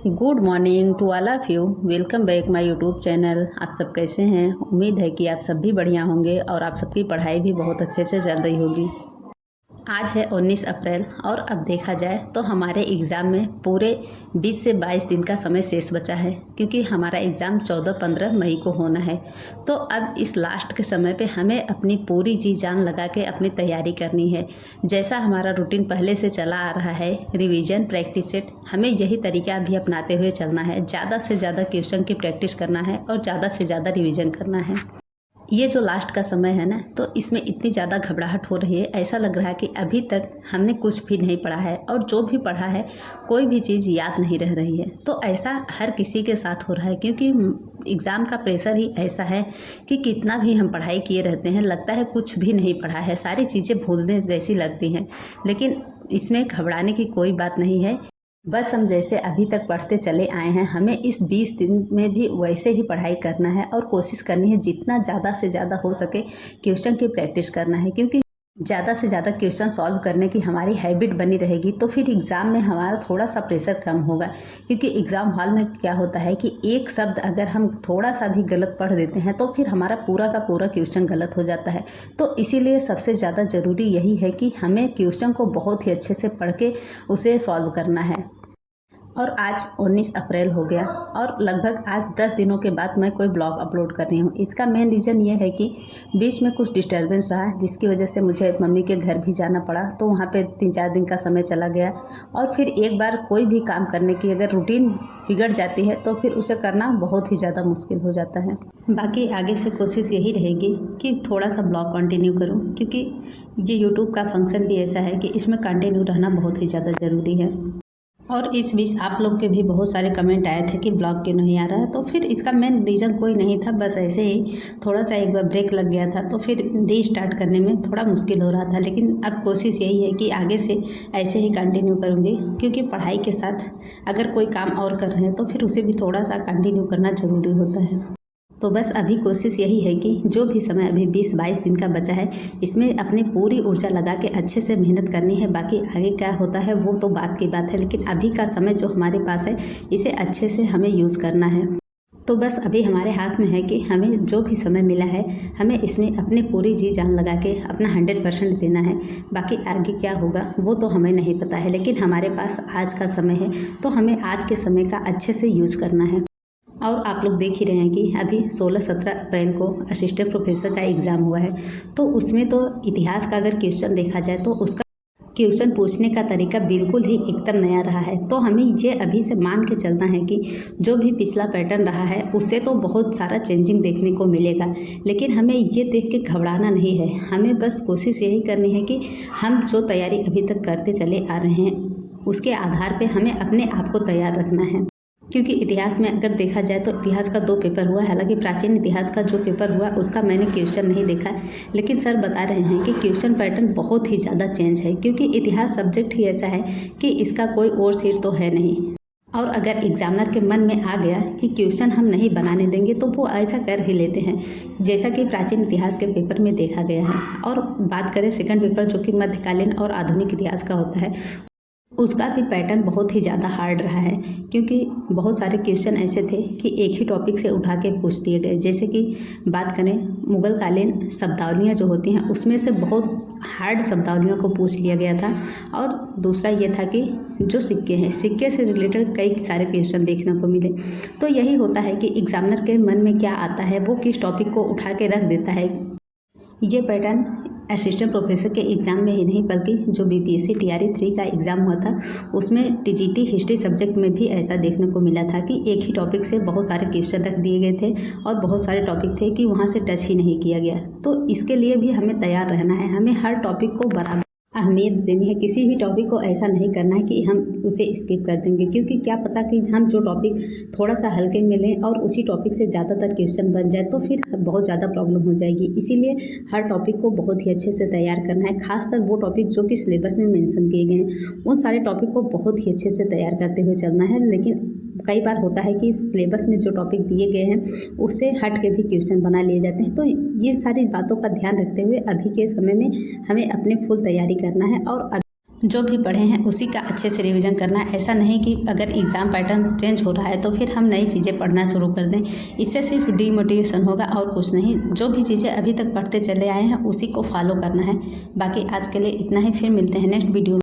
Good morning to all of you. Welcome back my YouTube channel. आप सब कैसे हैं? उम्मीद है कि आप सब भी बढ़िया होंगे और आप सबकी पढ़ाई भी बहुत अच्छे से चल रही होगी। आज है 19 अप्रैल और अब देखा जाए तो हमारे एग्ज़ाम में पूरे 20 से 22 दिन का समय शेष बचा है, क्योंकि हमारा एग्ज़ाम 14-15 मई को होना है। तो अब इस लास्ट के समय पे हमें अपनी पूरी जी जान लगा के अपनी तैयारी करनी है। जैसा हमारा रूटीन पहले से चला आ रहा है, रिवीजन, प्रैक्टिस सेट, हमें यही तरीका भी अपनाते हुए चलना है। ज़्यादा से ज़्यादा क्वेश्चन की प्रैक्टिस करना है और ज़्यादा से ज़्यादा रिवीजन करना है। ये जो लास्ट का समय है ना, तो इसमें इतनी ज़्यादा घबराहट हो रही है, ऐसा लग रहा है कि अभी तक हमने कुछ भी नहीं पढ़ा है और जो भी पढ़ा है कोई भी चीज़ याद नहीं रह रही है। तो ऐसा हर किसी के साथ हो रहा है, क्योंकि एग्ज़ाम का प्रेशर ही ऐसा है कि कितना भी हम पढ़ाई किए रहते हैं, लगता है कुछ भी नहीं पढ़ा है, सारी चीज़ें भूलने जैसी लगती हैं। लेकिन इसमें घबराने की कोई बात नहीं है। बस हम जैसे अभी तक पढ़ते चले आए हैं, हमें इस 20 दिन में भी वैसे ही पढ़ाई करना है और कोशिश करनी है जितना ज़्यादा से ज़्यादा हो सके क्वेश्चन की प्रैक्टिस करना है, क्योंकि ज़्यादा से ज़्यादा क्वेश्चन सॉल्व करने की हमारी हैबिट बनी रहेगी तो फिर एग्ज़ाम में हमारा थोड़ा सा प्रेशर कम होगा। क्योंकि एग्ज़ाम हॉल में क्या होता है कि एक शब्द अगर हम थोड़ा सा भी गलत पढ़ देते हैं तो फिर हमारा पूरा का पूरा क्वेश्चन गलत हो जाता है। तो इसीलिए सबसे ज़्यादा ज़रूरी यही है कि हमें क्वेश्चन को बहुत ही अच्छे से पढ़ के उसे सॉल्व करना है। और आज 19 अप्रैल हो गया और लगभग आज 10 दिनों के बाद मैं कोई ब्लॉग अपलोड कर रही हूँ। इसका मेन रीज़न ये है कि बीच में कुछ डिस्टर्बेंस रहा, जिसकी वजह से मुझे मम्मी के घर भी जाना पड़ा, तो वहाँ पे 3-4 दिन का समय चला गया। और फिर एक बार कोई भी काम करने की अगर रूटीन बिगड़ जाती है तो फिर उसे करना बहुत ही ज़्यादा मुश्किल हो जाता है। बाकी आगे से कोशिश यही रहेगी कि थोड़ा सा ब्लॉग कंटिन्यू करूँ, क्योंकि ये यूट्यूब का फंक्शन भी ऐसा है कि इसमें कंटिन्यू रहना बहुत ही ज़्यादा ज़रूरी है। और इस बीच आप लोग के भी बहुत सारे कमेंट आए थे कि ब्लॉग क्यों नहीं आ रहा है, तो फिर इसका मेन रीज़न कोई नहीं था, बस ऐसे ही थोड़ा सा एक बार ब्रेक लग गया था तो फिर रीस्टार्ट करने में थोड़ा मुश्किल हो रहा था। लेकिन अब कोशिश यही है कि आगे से ऐसे ही कंटिन्यू करूँगी, क्योंकि पढ़ाई के साथ अगर कोई काम और कर रहे हैं तो फिर उसे भी थोड़ा सा कंटिन्यू करना ज़रूरी होता है। तो बस अभी कोशिश यही है कि जो भी समय अभी 20-22 दिन का बचा है, इसमें अपनी पूरी ऊर्जा लगा के अच्छे से मेहनत करनी है। बाकी आगे क्या होता है वो तो बात की बात है, लेकिन अभी का समय जो हमारे पास है इसे अच्छे से हमें यूज़ करना है। तो बस अभी हमारे हाथ में है कि हमें जो भी समय मिला है हमें इसमें अपनी पूरी जी जान लगा के अपना 100% देना है। बाकी आगे क्या होगा वो तो हमें नहीं पता है, लेकिन हमारे पास आज का समय है तो हमें आज के समय का अच्छे से यूज़ करना है। और आप लोग देख ही रहे हैं कि अभी 16-17 अप्रैल को असिस्टेंट प्रोफेसर का एग्ज़ाम हुआ है, तो उसमें तो इतिहास का अगर क्वेश्चन देखा जाए तो उसका क्वेश्चन पूछने का तरीका बिल्कुल ही एकदम नया रहा है। तो हमें ये अभी से मान के चलना है कि जो भी पिछला पैटर्न रहा है उससे तो बहुत सारा चेंजिंग देखने को मिलेगा, लेकिन हमें ये देख के घबराना नहीं है। हमें बस कोशिश यही करनी है कि हम जो तैयारी अभी तक करते चले आ रहे हैं उसके आधार पर हमें अपने आप को तैयार रखना है। क्योंकि इतिहास में अगर देखा जाए तो इतिहास का 2 पेपर हुआ, हालांकि प्राचीन इतिहास का जो पेपर हुआ उसका मैंने क्वेश्चन नहीं देखा, लेकिन सर बता रहे हैं कि क्वेश्चन पैटर्न बहुत ही ज़्यादा चेंज है, क्योंकि इतिहास सब्जेक्ट ही ऐसा है कि इसका कोई और सीट तो है नहीं। और अगर एग्जामिनर के मन में आ गया कि क्वेश्चन हम नहीं बनाने देंगे तो वो ऐसा कर ही लेते हैं, जैसा कि प्राचीन इतिहास के पेपर में देखा गया है। और बात करें सेकंड पेपर जो कि मध्यकालीन और आधुनिक इतिहास का होता है, उसका भी पैटर्न बहुत ही ज़्यादा हार्ड रहा है, क्योंकि बहुत सारे क्वेश्चन ऐसे थे कि एक ही टॉपिक से उठा के पूछ दिए गए। जैसे कि बात करें मुगल कालीन शब्दावलियाँ जो होती हैं उसमें से बहुत हार्ड शब्दावलियों को पूछ लिया गया था। और दूसरा ये था कि जो सिक्के हैं, सिक्के से रिलेटेड कई सारे क्वेश्चन देखने को मिले। तो यही होता है कि एग्जामिनर के मन में क्या आता है वो किस टॉपिक को उठा के रख देता है। ये पैटर्न असिस्टेंट प्रोफेसर के एग्ज़ाम में ही नहीं बल्कि जो बीपीएससी टीआरई 3 का एग्ज़ाम हुआ था उसमें टीजीटी हिस्ट्री सब्जेक्ट में भी ऐसा देखने को मिला था कि एक ही टॉपिक से बहुत सारे क्वेश्चन रख दिए गए थे और बहुत सारे टॉपिक थे कि वहाँ से टच ही नहीं किया गया। तो इसके लिए भी हमें तैयार रहना है, हमें हर टॉपिक को बराबर अहमियत देनी है। किसी भी टॉपिक को ऐसा नहीं करना है कि हम उसे स्किप कर देंगे, क्योंकि क्या पता कि हम जो टॉपिक थोड़ा सा हल्के में लें और उसी टॉपिक से ज़्यादातर क्वेश्चन बन जाए तो फिर बहुत ज़्यादा प्रॉब्लम हो जाएगी। इसीलिए हर टॉपिक को बहुत ही अच्छे से तैयार करना है, खासकर वो टॉपिक जो कि सिलेबस में मेंशन किए गए हैं उन सारे टॉपिक को बहुत ही अच्छे से तैयार करते हुए चलना है। लेकिन कई बार होता है कि सिलेबस में जो टॉपिक दिए गए हैं उससे हट के भी क्वेश्चन बना लिए जाते हैं। तो ये सारी बातों का ध्यान रखते हुए अभी के समय में हमें अपनी फुल तैयारी करना है और जो भी पढ़े हैं उसी का अच्छे से रिवीजन करना है। ऐसा नहीं कि अगर एग्ज़ाम पैटर्न चेंज हो रहा है तो फिर हम नई चीज़ें पढ़ना शुरू कर दें, इससे सिर्फ डीमोटिवेशन होगा और कुछ नहीं। जो भी चीज़ें अभी तक पढ़ते चले आए हैं उसी को फॉलो करना है। बाकी आज के लिए इतना ही, फिर मिलते हैं नेक्स्ट वीडियो में।